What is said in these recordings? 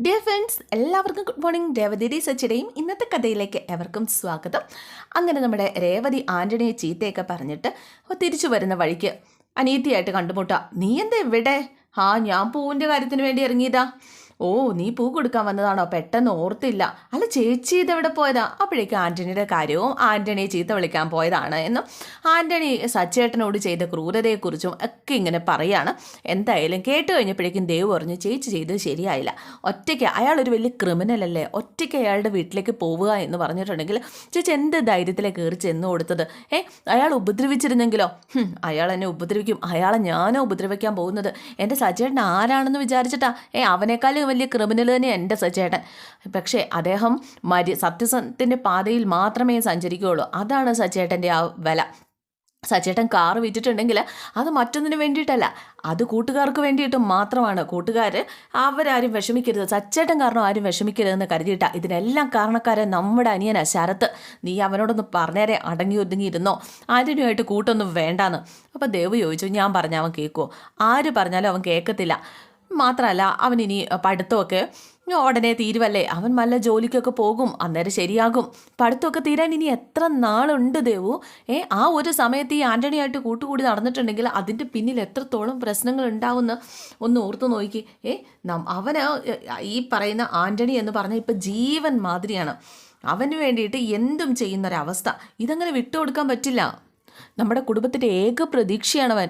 Dear friends, എല്ലാവർക്കും good morning. Revathi സച്ചിയുടെയും ഇന്നത്തെ കഥയിലേക്ക് എവർക്കും സ്വാഗതം. അങ്ങനെ നമ്മുടെ രേവതി ആൻ്റണിയെ ചീത്തയൊക്കെ പറഞ്ഞിട്ട് തിരിച്ചു വരുന്ന വഴിക്ക് അനീതിയായിട്ട് കണ്ടുമുട്ടാം. നീ എന്താ ഇവിടെ? ഞാൻ പൂവിൻ്റെ കാര്യത്തിന് വേണ്ടി ഇറങ്ങിയതാ. ഓ, നീ പൂ കൊടുക്കാൻ വന്നതാണോ? പെട്ടെന്ന് ഓർത്തില്ല. അല്ല ചേച്ചി ഇതെവിടെ പോയതാ? അപ്പോഴേക്കും ആൻ്റണിയുടെ കാര്യവും ആൻ്റണിയെ ചീത്ത വിളിക്കാൻ പോയതാണ് എന്നും ആൻ്റണി സച്ചേട്ടനോട് ചെയ്ത ക്രൂരതയെക്കുറിച്ചും ഒക്കെ ഇങ്ങനെ പറയാണ്. എന്തായാലും കേട്ട് കഴിഞ്ഞപ്പോഴേക്കും ദേവ് പറഞ്ഞു, ചേച്ചി ചെയ്തത് ശരിയായില്ല. ഒറ്റയ്ക്ക് അയാളൊരു വലിയ ക്രിമിനൽ അല്ലേ, ഒറ്റയ്ക്ക് അയാളുടെ വീട്ടിലേക്ക് പോവുക എന്ന് പറഞ്ഞിട്ടുണ്ടെങ്കിൽ ചേച്ചി എന്ത് ധൈര്യത്തിലെ കയറി ചെന്ന് കൊടുത്തത്? അയാൾ ഉപദ്രവിച്ചിരുന്നെങ്കിലോ? അയാൾ എന്നെ ഉപദ്രവിക്കും, അയാളെ ഞാനോ ഉപദ്രവിക്കാൻ പോകുന്നത്? എൻ്റെ സച്ചേട്ടൻ ആരാണെന്ന് വിചാരിച്ചിട്ടാ? അവനേക്കാളും വലിയ ക്രിമിനൽ തന്നെ എൻ്റെ സച്ചേട്ടൻ. പക്ഷേ അദ്ദേഹം സത്യസത്യത്തിൻ്റെ പാതയിൽ മാത്രമേ സഞ്ചരിക്കുകയുള്ളൂ. അതാണ് സച്ചേട്ടൻ്റെ ആ വില. സച്ചേട്ടൻ കാറ് വിറ്റിട്ടുണ്ടെങ്കിൽ അത് മറ്റൊന്നിനു വേണ്ടിയിട്ടല്ല, അത് കൂട്ടുകാർക്ക് വേണ്ടിയിട്ടും മാത്രമാണ്. കൂട്ടുകാർ അവരാരും വിഷമിക്കരുത്, സച്ചേട്ടൻ കാരണം ആരും വിഷമിക്കരുതെന്ന് കരുതിയിട്ടാണ് ഇതിനെല്ലാം കാരണക്കാരൻ നമ്മുടെ അനിയനാ ശരത്ത്. നീ അവനോടൊന്ന് പറഞ്ഞേരെ അടങ്ങി ഒതുങ്ങിയിരുന്നോ, ആരുമായിട്ട് കൂട്ടൊന്നും വേണ്ടാന്ന്. അപ്പോൾ ദേവ് ചോദിച്ചു, ഞാൻ പറഞ്ഞാൽ അവൻ കേൾക്കുമോ? ആര് പറഞ്ഞാലും അവൻ കേൾക്കത്തില്ല. മാത്രമല്ല അവനിനി പഠിത്തമൊക്കെ ഉടനെ തീരുവല്ലേ, അവൻ നല്ല ജോലിക്കൊക്കെ പോകും, അന്നേരം ശരിയാകും. പഠിത്തമൊക്കെ തീരാൻ ഇനി എത്ര നാളുണ്ട് ദേവു? ആ ഒരു സമയത്ത് ഈ ആൻ്റണിയായിട്ട് കൂട്ടുകൂടി നടന്നിട്ടുണ്ടെങ്കിൽ അതിൻ്റെ പിന്നിൽ എത്രത്തോളം പ്രശ്നങ്ങൾ ഉണ്ടാവുമെന്ന് ഒന്ന് ഓർത്തു നോക്കി. അവന് ഈ പറയുന്ന ആൻ്റണി എന്ന് പറഞ്ഞാൽ ഇപ്പം ജീവൻ മാതിരിയാണ്. അവന് വേണ്ടിയിട്ട് എന്തും ചെയ്യുന്നൊരവസ്ഥ. ഇതങ്ങനെ വിട്ടുകൊടുക്കാൻ പറ്റില്ല. നമ്മുടെ കുടുംബത്തിൻ്റെ ഏക പ്രതീക്ഷയാണവൻ.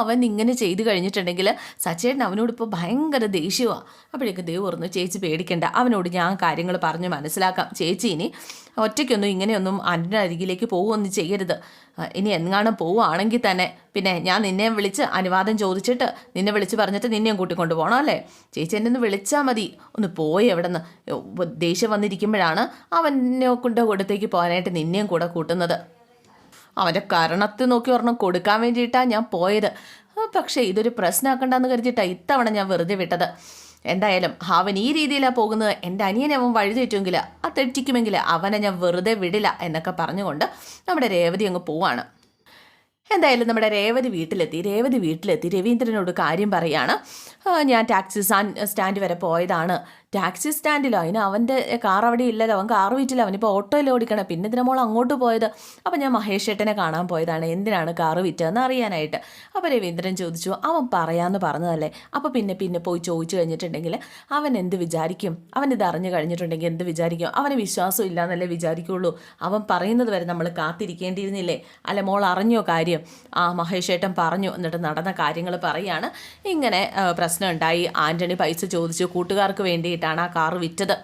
അവൻ ഇങ്ങനെ ചെയ്തു കഴിഞ്ഞിട്ടുണ്ടെങ്കിൽ സച്ചേട്ടൻ അവനോടിപ്പോൾ ഭയങ്കര ദേഷ്യമാണ്. അപ്പോഴേക്ക് ദേവ് പറഞ്ഞു, ചേച്ചി പേടിക്കണ്ട, അവനോട് ഞാൻ കാര്യങ്ങൾ പറഞ്ഞ് മനസ്സിലാക്കാം. ചേച്ചി ഇനി ഒറ്റയ്ക്കൊന്നും ഇങ്ങനെയൊന്നും എൻ്റെ അരികിലേക്ക് പോവുകയൊന്നും ചെയ്യരുത്. ഇനി എങ്ങാനും പോവുകയാണെങ്കിൽ തന്നെ പിന്നെ ഞാൻ നിന്നെ വിളിച്ച് അനുവാദം ചോദിച്ചിട്ട് നിന്നെ വിളിച്ച് പറഞ്ഞിട്ട് നിന്നെയും കൂട്ടിക്കൊണ്ട് പോകണം അല്ലേ? ചേച്ചി എന്നെ ഒന്ന് വിളിച്ചാൽ മതി. ഒന്ന് പോയി എവിടെ നിന്ന് ദേഷ്യം വന്നിരിക്കുമ്പോഴാണ് അവനെ കൊണ്ട് കൊടുത്തേക്ക് പോകാനായിട്ട് നിന്നെയും കൂടെ കൂട്ടുന്നത്. അവൻ്റെ കരണത്തിൽ നോക്കി ഒരെണ്ണം കൊടുക്കാൻ വേണ്ടിയിട്ടാണ് ഞാൻ പോയത്. പക്ഷേ ഇതൊരു പ്രശ്നമാക്കണ്ടെന്ന് കരുതിയിട്ടാണ് ഇത്തവണ ഞാൻ വെറുതെ വിട്ടത്. എന്തായാലും അവൻ ഈ രീതിയിലാണ് പോകുന്നത്. എൻ്റെ അനിയനെ അവൻ വഴിതെറ്റുമെങ്കിൽ തെറ്റിക്കുമെങ്കിൽ അവനെ ഞാൻ വെറുതെ വിടില്ല എന്നൊക്കെ പറഞ്ഞുകൊണ്ട് നമ്മുടെ രേവതി അങ്ങ് പോവാണ്. എന്തായാലും നമ്മുടെ രേവതി വീട്ടിലെത്തി രവീന്ദ്രനോട് കാര്യം പറയാണ്. ഞാൻ ടാക്സി സ്റ്റാൻഡ് വരെ പോയതാണ്. ടാക്സി സ്റ്റാൻഡിലോ? അതിന് അവൻ്റെ കാർ അവിടെ ഇല്ലല്ലോ, അവൻ കാർ വീട്ടില്ല, അവനിപ്പോൾ ഓട്ടോയിൽ ഓടിക്കണം. പിന്നെ ഇതിനെ മോൾ അങ്ങോട്ട് പോയത്? അപ്പോൾ ഞാൻ മഹേഷ് ഏട്ടനെ കാണാൻ പോയതാണ്. എന്തിനാണ് കാർ വിറ്റതെന്ന് അറിയാനായിട്ട്. അപ്പോൾ രവീന്ദ്രൻ ചോദിച്ചു, അവൻ പറയാമെന്ന് പറഞ്ഞതല്ലേ, അപ്പോൾ പിന്നെ പോയി ചോദിച്ചു കഴിഞ്ഞിട്ടുണ്ടെങ്കിൽ അവൻ എന്ത് വിചാരിക്കും? അവൻ ഇത് അറിഞ്ഞു കഴിഞ്ഞിട്ടുണ്ടെങ്കിൽ എന്ത് വിചാരിക്കും? അവന് വിശ്വാസം ഇല്ല എന്നല്ലേ വിചാരിക്കുള്ളൂ. അവൻ പറയുന്നത് വരെ നമ്മൾ കാത്തിരിക്കേണ്ടിയിരുന്നില്ലേ? അല്ല, മോൾ അറിഞ്ഞോ കാര്യം? മഹേഷ് ഏട്ടൻ പറഞ്ഞു. എന്നിട്ട് നടന്ന കാര്യങ്ങൾ പറയാണ്. ഇങ്ങനെ പ്രശ്നം ഉണ്ടായി. ആൻ്റണി പൈസ ചോദിച്ചു, കൂട്ടുകാർക്ക് വേണ്ടിയിട്ടാണ് ആ കാറ് വിറ്റത്.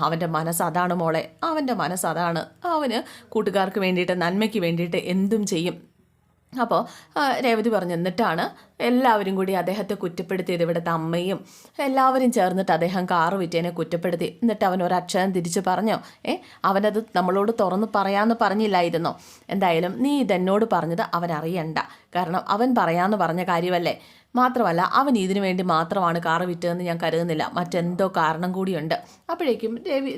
അവൻ്റെ മനസ്സ് അതാണ് മോളെ, അവൻ്റെ മനസ്സ് അതാണ്. അവന് കൂട്ടുകാർക്ക് വേണ്ടിയിട്ട്, നന്മയ്ക്ക് വേണ്ടിയിട്ട് എന്തും ചെയ്യും. അപ്പോൾ രേവതി പറഞ്ഞു, എന്നിട്ടാണ് എല്ലാവരും കൂടി അദ്ദേഹത്തെ കുറ്റപ്പെടുത്തിയത്. ഇവിടുത്തെ അമ്മയും എല്ലാവരും ചേർന്നിട്ട് അദ്ദേഹം കാറ് വിറ്റേനെ കുറ്റപ്പെടുത്തി. എന്നിട്ട് അവൻ ഒരക്ഷരം തിരിച്ച് പറഞ്ഞോ? അവനത് നമ്മളോട് തുറന്ന് പറയാമെന്ന് പറഞ്ഞില്ലായിരുന്നോ? എന്തായാലും നീ ഇതെന്നോട് പറഞ്ഞത് അവൻ അറിയണ്ട. കാരണം അവൻ പറയാമെന്ന് പറഞ്ഞ കാര്യമല്ലേ. മാത്രമല്ല അവൻ ഇതിനു വേണ്ടി മാത്രമാണ് കാറ് വിറ്റതെന്ന് ഞാൻ കരുതുന്നില്ല, മറ്റെന്തോ കാരണം കൂടിയുണ്ട്. അപ്പോഴേക്കും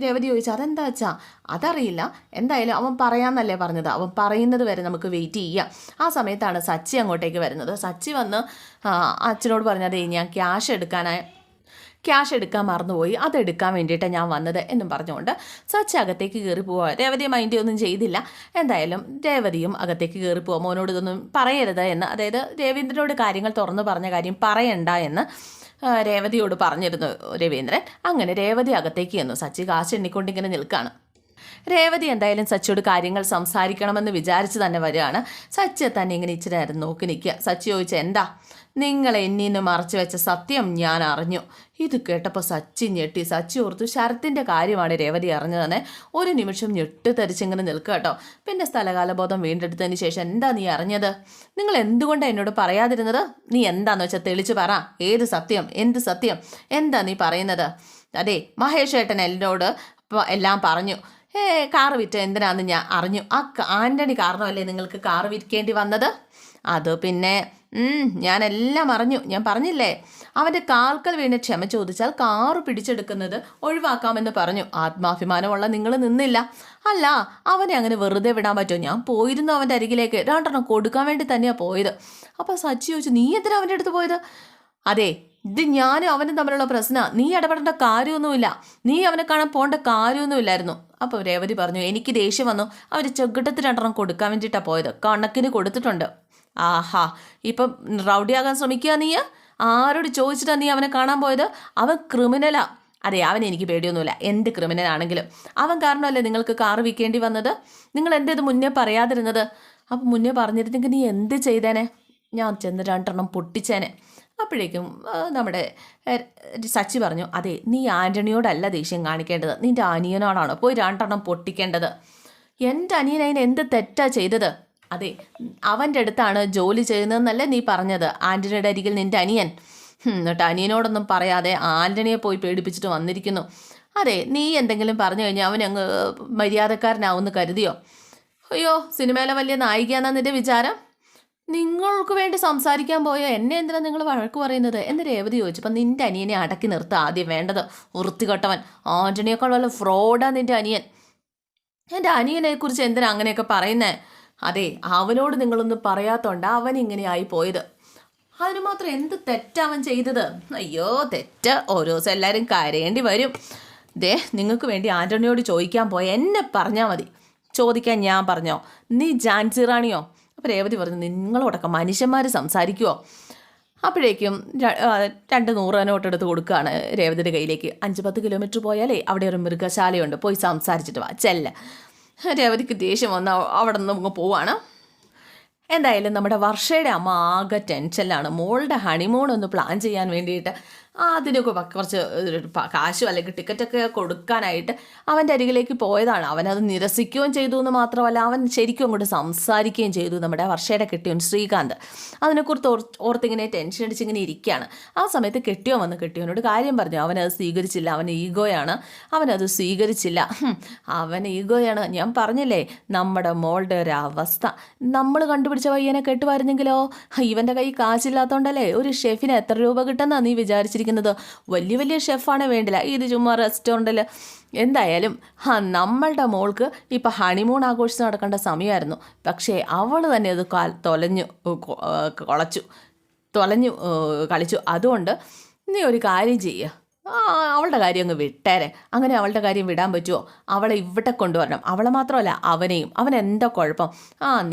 രേവതി ചോദിച്ചു, അതെന്താ വെച്ചാ? അതറിയില്ല, എന്തായാലും അവൻ പറയാമെന്നല്ലേ പറഞ്ഞത്. അവൻ പറയുന്നത് വരെ നമുക്ക് വെയിറ്റ് ചെയ്യാം. ആ സമയത്താണ് സച്ചി അങ്ങോട്ടേക്ക് വരുന്നത്. സച്ചി വന്ന് അച്ഛനോട് പറഞ്ഞത്, ഞാൻ ക്യാഷ് എടുക്കാൻ മറന്നുപോയി, അതെടുക്കാൻ വേണ്ടിയിട്ടാണ് ഞാൻ വന്നത് എന്നും പറഞ്ഞുകൊണ്ട് സച്ചി അകത്തേക്ക് കയറി പോവുക. രേവതി മൈൻഡ് ഒന്നും ചെയ്തില്ല. എന്തായാലും രേവതിയും അകത്തേക്ക് കയറി പോവുക. മോനോട് ഇതൊന്നും പറയരുത് എന്ന്, അതായത് രവീന്ദ്രനോട് കാര്യങ്ങൾ തുറന്നു പറഞ്ഞ കാര്യം പറയണ്ട എന്ന് രേവതിയോട് പറഞ്ഞിരുന്നു രവീന്ദ്രൻ. അങ്ങനെ രേവതി അകത്തേക്ക് ചെന്നു. സച്ചി കാശ് എണ്ണിക്കൊണ്ടിങ്ങനെ നിൽക്കുകയാണ്. രേവതി എന്തായാലും സച്ചിയോട് കാര്യങ്ങൾ സംസാരിക്കണമെന്ന് വിചാരിച്ച് തന്നെ വരികയാണ്. സച്ചി തന്നെ ഇങ്ങനെ ഇച്ചിരി നേരം നോക്കി നിൽക്കുക. സച്ചി ചോദിച്ച, എന്താ? നിങ്ങൾ എന്നിന്ന് മറച്ചു വെച്ച സത്യം ഞാൻ അറിഞ്ഞു. ഇത് കേട്ടപ്പോൾ സച്ചി ഞെട്ടി. സച്ചി ഓർത്തു ശരത്തിൻ്റെ കാര്യമാണ് രേവതി അറിഞ്ഞതെന്നെ. ഒരു നിമിഷം ഞെട്ടിത്തരിച്ചിങ്ങനെ നിൽക്കുക കേട്ടോ. പിന്നെ സ്ഥലകാലബോധം വീണ്ടെടുത്തതിന് ശേഷം, എന്താ നീ അറിഞ്ഞത്? നിങ്ങൾ എന്തുകൊണ്ടാണ് എന്നോട് പറയാതിരുന്നത്? നീ എന്താന്ന് വെച്ചാൽ തെളിച്ച് പറ. ഏത് സത്യം? എന്ത് സത്യം? എന്താ നീ പറയുന്നത്? അതെ, മഹേഷ് ഏട്ടൻ എന്നോട് എല്ലാം പറഞ്ഞു. കാറ് വിറ്റ എന്തിനാന്ന് ഞാൻ അറിഞ്ഞു. ആൻ്റണി കാരണമല്ലേ നിങ്ങൾക്ക് കാറ് വിൽക്കേണ്ടി വന്നത്? അത് പിന്നെ ഞാനെല്ലാം അറിഞ്ഞു. ഞാൻ പറഞ്ഞില്ലേ, അവൻ്റെ കാൽക്കൽ വീണ് ക്ഷമ ചോദിച്ചാൽ കാറ് പിടിച്ചെടുക്കുന്നത് ഒഴിവാക്കാമെന്ന് പറഞ്ഞു. ആത്മാഭിമാനമുള്ള നിങ്ങൾ നിന്നില്ല. അല്ല, അവനെ അങ്ങനെ വെറുതെ വിടാൻ പറ്റുമോ? ഞാൻ പോയിരുന്നു അവൻ്റെ അരികിലേക്ക്, 2 കൊടുക്കാൻ വേണ്ടി തന്നെയാണ് പോയത്. അപ്പോൾ സച്ചി ചോദിച്ചു, നീ എന്തിനാ അവൻ്റെ അടുത്ത് പോയത്? അതെ, ഇത് ഞാനും അവനും തമ്മിലുള്ള പ്രശ്നമാണ്, നീ ഇടപെടേണ്ട കാര്യമൊന്നുമില്ല, നീ അവനെ കാണാൻ പോകേണ്ട കാര്യമൊന്നുമില്ലായിരുന്നു. അപ്പോൾ രേവതി പറഞ്ഞു, എനിക്ക് ദേഷ്യം വന്നു, അവർ ചെകിട്ടത്തിൽ 2 കൊടുക്കാൻ വേണ്ടിയിട്ടാണ് പോയത്, കണക്കിന് കൊടുത്തിട്ടുണ്ട്. ആഹാ, ഇപ്പം റൗഡിയാകാൻ ശ്രമിക്കുക നീ? ആരോട് ചോദിച്ചിട്ടാണ് നീ അവനെ കാണാൻ പോയത്? അവൻ ക്രിമിനലാ. അതെ, അവൻ എനിക്ക് പേടിയൊന്നുമില്ല, എന്ത് ക്രിമിനൽ ആണെങ്കിലും. അവൻ കാരണമല്ലേ നിങ്ങൾക്ക് കാറ് വിൽക്കേണ്ടി വന്നത്? നിങ്ങൾ എൻ്റെ ഇത് മുന്നേ പറയാതിരുന്നത്? അപ്പം മുന്നേ പറഞ്ഞിരുന്നെങ്കിൽ നീ എന്ത് ചെയ്തേനെ? ഞാൻ ചെന്ന് 2 പൊട്ടിച്ചേനെ. അപ്പോഴേക്കും നമ്മുടെ സച്ചി പറഞ്ഞു, അതെ, നീ ആൻ്റണിയോടല്ല ദേഷ്യം കാണിക്കേണ്ടത്, നിൻ്റെ അനിയനോടാണ് പോയി 2 പൊട്ടിക്കേണ്ടത്. എൻ്റെ അനിയൻ അതിന് എന്ത് തെറ്റാ ചെയ്തത്? അതെ, അവൻ്റെ അടുത്താണ് ജോലി ചെയ്യുന്നതെന്നല്ലേ നീ പറഞ്ഞത്, ആൻ്റണിയുടെ അരികിൽ നിൻ്റെ അനിയൻ. എന്നിട്ട് അനിയനോടൊന്നും പറയാതെ ആൻ്റണിയെ പോയി പേടിപ്പിച്ചിട്ട് വന്നിരിക്കുന്നു. അതെ, നീ എന്തെങ്കിലും പറഞ്ഞു കഴിഞ്ഞാൽ അവൻ അങ്ങ് മര്യാദക്കാരനാവുമെന്ന് കരുതിയോ? അയ്യോ, സിനിമയിലെ വലിയ നായികയാണെന്നാ നിൻ്റെ വിചാരം? നിങ്ങൾക്ക് വേണ്ടി സംസാരിക്കാൻ പോയോ എന്നെ എന്തിനാണ് നിങ്ങൾ വഴക്ക് പറയുന്നത് എന്ന് രേവതി ചോദിച്ചപ്പോൾ, നിൻ്റെ അനിയനെ അടക്കി നിർത്തുക ആദ്യം വേണ്ടത്, വൃത്തികെട്ടവൻ. ആൻ്റണിയേക്കാൾ വല്ല ഫ്രോഡാ നിൻ്റെ അനിയൻ. എൻ്റെ അനിയനെക്കുറിച്ച് എന്തിനാ അങ്ങനെയൊക്കെ പറയുന്നേ? അതെ, അവനോട് നിങ്ങളൊന്നും പറയാത്തോണ്ട് അവൻ ഇങ്ങനെയായി പോയത്. അതിന് മാത്രം എന്ത് തെറ്റവൻ ചെയ്തത്? അയ്യോ, തെറ്റ് ഓരോ ദിവസം എല്ലാവരും കരയേണ്ടി വരും. ദേ, നിങ്ങൾക്ക് വേണ്ടി ആൻ്റണിയോട് ചോദിക്കാൻ പോയ എന്നെ പറഞ്ഞാൽ മതി. ചോദിക്കാൻ ഞാൻ പറഞ്ഞോ? നീ ജാൻസി റാണിയോ? അപ്പോൾ രേവതി പറഞ്ഞു, നിങ്ങളോടൊക്കെ മനുഷ്യന്മാർ സംസാരിക്കുമോ? അപ്പോഴേക്കും 2 100 നോട്ട് എടുത്ത് കൊടുക്കുകയാണ് രേവതിയുടെ കയ്യിലേക്ക്. 5-10 കിലോമീറ്റർ പോയാലേ അവിടെ ഒരു മൃഗശാലയുണ്ട്, പോയി സംസാരിച്ചിട്ട് വാ, ചെല്ല. രേവതിക്ക് ദേഷ്യം വന്ന് അവിടെ നിന്ന് അങ്ങ് പോവാണ്. എന്തായാലും നമ്മുടെ വർഷയുടെ അമ്മ ആകെ ടെൻഷനിലാണ്. മോളുടെ ഹണിമൂൺ ഒന്ന് പ്ലാൻ ചെയ്യാൻ വേണ്ടിയിട്ട് അതിനൊക്കെ കുറച്ച് കാശും അല്ലെങ്കിൽ ടിക്കറ്റൊക്കെ കൊടുക്കാനായിട്ട് അവൻ്റെ അരികിലേക്ക് പോയതാണ്. അവനത് നിരസിക്കുകയും ചെയ്തു എന്ന് മാത്രമല്ല, അവൻ ശരിക്കും അങ്ങോട്ട് സംസാരിക്കുകയും ചെയ്തു. നമ്മുടെ വർഷയുടെ കെട്ടിയോൻ ശ്രീകാന്ത് അതിനെക്കുറിച്ച് ഓർത്തിങ്ങനെ ടെൻഷൻ അടിച്ചിങ്ങനെ ഇരിക്കുകയാണ്. ആ സമയത്ത് കെട്ടിയോ വന്ന് കെട്ടിയോനോട് കാര്യം പറഞ്ഞു. അവനത് സ്വീകരിച്ചില്ല, അവൻ ഈഗോയാണ്, അവനത് സ്വീകരിച്ചില്ല. അവൻ ഈഗോയാണ്. ഞാൻ പറഞ്ഞില്ലേ, നമ്മുടെ മോളുടെ ഒരു അവസ്ഥ. നമ്മൾ കണ്ടുപിടിച്ച പയ്യനെ കെട്ടുമായിരുന്നെങ്കിലോ? ഇവൻ്റെ കൈ കാശില്ലാത്തതുകൊണ്ടല്ലേ ഒരു ഷെഫിന് എത്ര രൂപ കിട്ടുമെന്നാണ് നീ വിചാരിച്ചിരിക്കുന്നത്? വലിയ വലിയ ഷെഫാണ് വേണ്ടില്ല, ഇത് ചുമ്മാ റെസ്റ്റോറൻറ്റിൽ. എന്തായാലും നമ്മളുടെ മോൾക്ക് ഇപ്പം ഹണിമൂൺ ആഘോഷിച്ച് നടക്കേണ്ട സമയമായിരുന്നു. പക്ഷേ അവൾ തന്നെ അത് കളിച്ചു. അതുകൊണ്ട് നീ ഒരു കാര്യം ചെയ്യുക, അവളുടെ കാര്യം അങ്ങ് വിട്ടേരെ. അങ്ങനെ അവളുടെ കാര്യം വിടാൻ പറ്റുമോ? അവളെ ഇവിടെ കൊണ്ടുവരണം. അവളെ മാത്രമല്ല അവനെയും. അവൻ എന്താ കുഴപ്പം?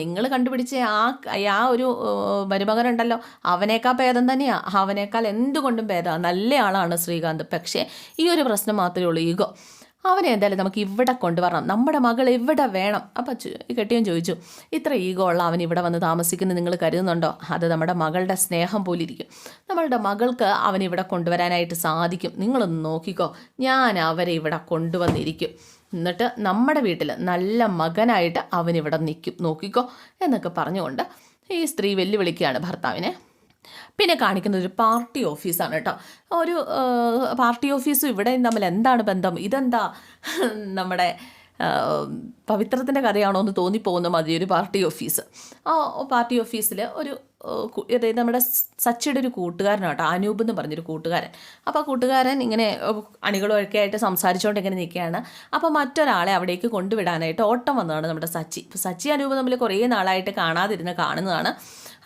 നിങ്ങൾ കണ്ടുപിടിച്ച ആ ഒരു മരുമകനുണ്ടല്ലോ, അവനേക്കാൾ ഭേദം തന്നെയാണ്. അവനേക്കാൾ എന്തുകൊണ്ടും ഭേദമാണ്, നല്ല ആളാണ് ശ്രീകാന്ത്. പക്ഷേ ഈ ഒരു പ്രശ്നം മാത്രമേ ഉള്ളൂ, ഈഗോ. അവനെ എന്തായാലും നമുക്ക് ഇവിടെ കൊണ്ടുവരണം, നമ്മുടെ മകൾ ഇവിടെ വേണം. അപ്പം കെട്ടിയവൻ ചോദിച്ചു, ഇത്ര ഈഗോ ഉള്ള അവൻ ഇവിടെ വന്ന് താമസിക്കുന്നത് നിങ്ങൾ കരുതുന്നുണ്ടോ? അത് നമ്മുടെ മകളുടെ സ്നേഹം പോലിരിക്കും. നമ്മളുടെ മകൾക്ക് അവൻ ഇവിടെ കൊണ്ടുവരാനായിട്ട് സാധിക്കും. നിങ്ങളൊന്ന് നോക്കിക്കോ, ഞാൻ അവരെ ഇവിടെ കൊണ്ടുവന്നിരിക്കും. എന്നിട്ട് നമ്മുടെ വീട്ടിൽ നല്ല മകനായിട്ട് അവനിവിടെ നിൽക്കും, നോക്കിക്കോ എന്നൊക്കെ പറഞ്ഞുകൊണ്ട് ഈ സ്ത്രീ വെല്ലുവിളിക്കുകയാണ് ഭർത്താവിനെ. പിന്നെ കാണിക്കുന്നത് ഒരു പാർട്ടി ഓഫീസാണ് കേട്ടോ. ഒരു പാർട്ടി ഓഫീസും ഇവിടെയും തമ്മിൽ എന്താണ് ബന്ധം? ഇതെന്താ നമ്മുടെ പവിത്രത്തിൻ്റെ കഥയാണോ എന്ന് തോന്നിപ്പോകുന്ന മതി ഒരു പാർട്ടി ഓഫീസ്. ആ പാർട്ടി ഓഫീസിൽ ഒരു അതായത് നമ്മുടെ സച്ചിയുടെ ഒരു കൂട്ടുകാരനാട്ടോ, അനൂപ് എന്ന് പറഞ്ഞൊരു കൂട്ടുകാരൻ. അപ്പോൾ ആ കൂട്ടുകാരൻ ഇങ്ങനെ അണികളൊക്കെ ആയിട്ട് സംസാരിച്ചുകൊണ്ട് ഇങ്ങനെ നിൽക്കുകയാണ്. അപ്പോൾ മറ്റൊരാളെ അവിടേക്ക് കൊണ്ടുവിടാനായിട്ട് ഓട്ടം വന്നതാണ് നമ്മുടെ സച്ചി. ഇപ്പോൾ സച്ചി അനൂപ് തമ്മിൽ കുറേ നാളായിട്ട് കാണുന്നതാണ്.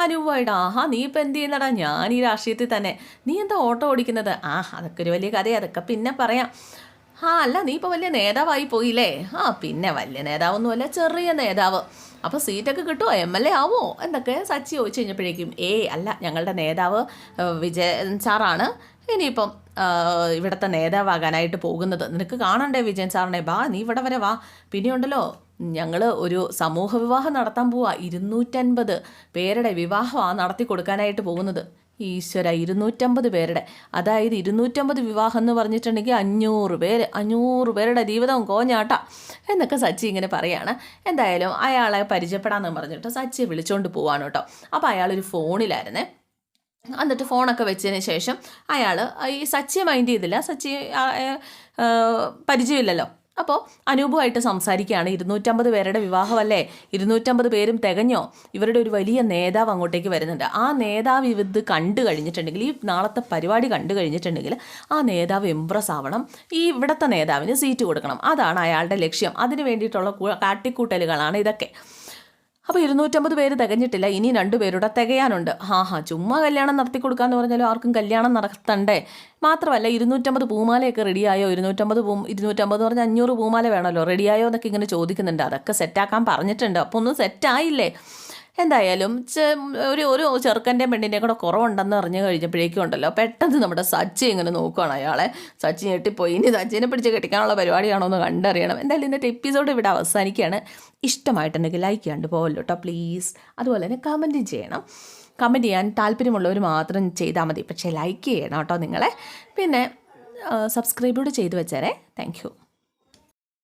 അനൂപായിട്ട്, നീ ഇപ്പം എന്ത് ചെയ്യുന്നടാ? ഞാൻ ഈ രാഷ്ട്രീയത്തിൽ തന്നെ, നീ എന്താ ഓട്ടോ ഓടിക്കുന്നത്? അതൊക്കെ ഒരു വലിയ കഥയാണ്, അതൊക്കെ പിന്നെ പറയാം. അല്ല, നീ ഇപ്പോൾ വലിയ നേതാവായി പോയില്ലേ? പിന്നെ വലിയ നേതാവൊന്നുമല്ല, ചെറിയ നേതാവ്. അപ്പോൾ സീറ്റൊക്കെ കിട്ടുമോ? MLA ആവോ എന്നൊക്കെ സച്ചി ചോദിച്ചു കഴിഞ്ഞപ്പോഴേക്കും, അല്ല, ഞങ്ങളുടെ നേതാവ് വിജയൻ സാറാണ് ഇനിയിപ്പം ഇവിടുത്തെ നേതാവാകാനായിട്ട് പോകുന്നത്. നിനക്ക് കാണണ്ടേ വിജയൻ സാറിനെ? നീ ഇവിടെ വരെ വാ. പിന്നെയുണ്ടല്ലോ, ഞങ്ങൾ ഒരു സമൂഹ വിവാഹം നടത്താൻ പോവാ. 250 പേരുടെ വിവാഹമാണ് നടത്തി കൊടുക്കാനായിട്ട് പോകുന്നത്. ഈശ്വര, 250 പേരുടെ, അതായത് 250 വിവാഹം എന്ന് പറഞ്ഞിട്ടുണ്ടെങ്കിൽ 500 പേരുടെ ജീവിതം കോഞ്ഞാട്ട എന്നൊക്കെ സച്ചി ഇങ്ങനെ പറയാണ്. എന്തായാലും അയാളെ പരിചയപ്പെടാമെന്ന് പറഞ്ഞിട്ട് സച്ചിയെ വിളിച്ചുകൊണ്ട് പോവാണ് കേട്ടോ. അപ്പോൾ അയാളൊരു ഫോണിലായിരുന്നേ. എന്നിട്ട് ഫോണൊക്കെ വെച്ചതിന് ശേഷം അയാൾ ഈ സച്ചിയെ മൈൻഡ് ചെയ്തില്ല, സച്ചിയെ പരിചയമില്ലല്ലോ. അപ്പോൾ അനൂപുമായിട്ട് സംസാരിക്കുകയാണ്. 250 പേരുടെ വിവാഹമല്ലേ, 250 പേരും തികഞ്ഞോ? ഇവരുടെ ഒരു വലിയ നേതാവ് അങ്ങോട്ടേക്ക് വരുന്നുണ്ട്. ആ നേതാവ് ഇത് കണ്ടു കഴിഞ്ഞിട്ടുണ്ടെങ്കിൽ, ഈ നാളത്തെ പരിപാടി കണ്ടു കഴിഞ്ഞിട്ടുണ്ടെങ്കിൽ ആ നേതാവ് ഇംപ്രസ് ആവണം, ഈ ഇവിടുത്തെ നേതാവിന് സീറ്റ് കൊടുക്കണം. അതാണ് അയാളുടെ ലക്ഷ്യം. അതിന് വേണ്ടിയിട്ടുള്ള കാട്ടിക്കൂട്ടലുകളാണ് ഇതൊക്കെ. അപ്പോൾ 250 പേര് തികഞ്ഞിട്ടില്ല, ഇനി 2 പേരുടെ തികയാനുണ്ട്. ചുമ്മാ കല്യാണം നടത്തി കൊടുക്കാമെന്ന് പറഞ്ഞാലും ആർക്കും കല്യാണം നടത്തണ്ടേ. മാത്രമല്ല 250 പൂമാലയൊക്കെ റെഡിയായോ, 250 പറഞ്ഞാൽ 500 പൂമാല വേണമല്ലോ, റെഡിയായോ എന്നൊക്കെ ഇങ്ങനെ ചോദിക്കുന്നുണ്ട്. അതൊക്കെ സെറ്റാക്കാൻ പറഞ്ഞിട്ടുണ്ട്. അപ്പോൾ ഒന്നും സെറ്റായില്ലേ. എന്തായാലും ഒരു ചെറുക്കൻ്റെയും പെണ്ണിൻ്റെയും കൂടെ കുറവുണ്ടെന്ന് അറിഞ്ഞു കഴിഞ്ഞപ്പോഴേക്കും ഉണ്ടല്ലോ, പെട്ടെന്ന് നമ്മുടെ സച്ചി ഇങ്ങനെ നോക്കുകയാണ് അയാളെ. സച്ചി ഞെട്ടിപ്പോയി. ഇനി സച്ചിനെ പിടിച്ച് കെട്ടിക്കാനുള്ള പരിപാടിയാണോ എന്ന് കണ്ടറിയണം. എന്തായാലും ഇന്നത്തെ എപ്പിസോഡ് ഇവിടെ അവസാനിക്കുകയാണ്. ഇഷ്ടമായിട്ടുണ്ടെങ്കിൽ ലൈക്ക് ചെയ്യാണ്ട് പോകല്ലോ കേട്ടോ പ്ലീസ്. അതുപോലെ തന്നെ കമൻറ്റും ചെയ്യണം. കമൻറ്റ് ചെയ്യാൻ താല്പര്യമുള്ളവർ മാത്രം ചെയ്താൽ മതി, പക്ഷേ ലൈക്ക് ചെയ്യണം കേട്ടോ നിങ്ങളെ. പിന്നെ സബ്സ്ക്രൈബ് കൂടെ ചെയ്ത് വെച്ചേരേ. Thank you.